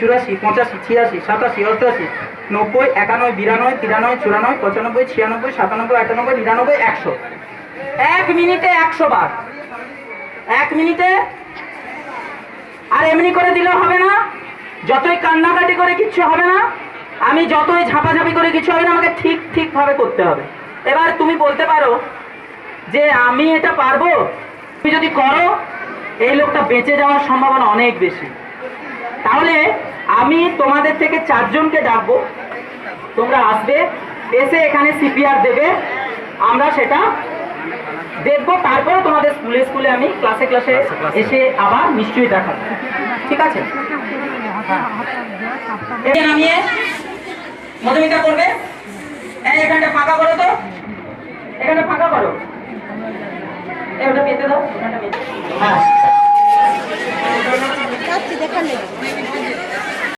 84 85 86 87 88 90 91 92 93 94 95 96 97 98 99 99 100। 1 মিনিটে 100 বার, 1 মিনিটে। আর এমনি করে দিলেও হবে না, যতই কান্নাকাটি করে কিচ্ছু হবে না, আমি যতই ঝাপাঝাপি করে কিছু হবে না, আমাকে ঠিকভাবে করতে হবে। এবার তুমি বলতে পারো যে আমি এটা পারবো। তুমি যদি করো, এই লোকটা বেঁচে যাওয়ার সম্ভাবনা অনেক বেশি। তাহলে আমি তোমাদের থেকে 4 জনকে ডাকবো, তোমরা আসবে, এসে এখানে সিপিআর দেবে, আমরা সেটা দেখবো। তারপরে তোমাদের স্কুলে আমি ক্লাসে এসে আবার নিশ্চয়ই দেখাবো, ঠিক আছে? এটা নামিয়ে মধুমিতা করবে। এখানটা ফাঁকা করো, তো এখানটা ফাঁকা করো, ওটা পেতে দাও। হ্যাঁ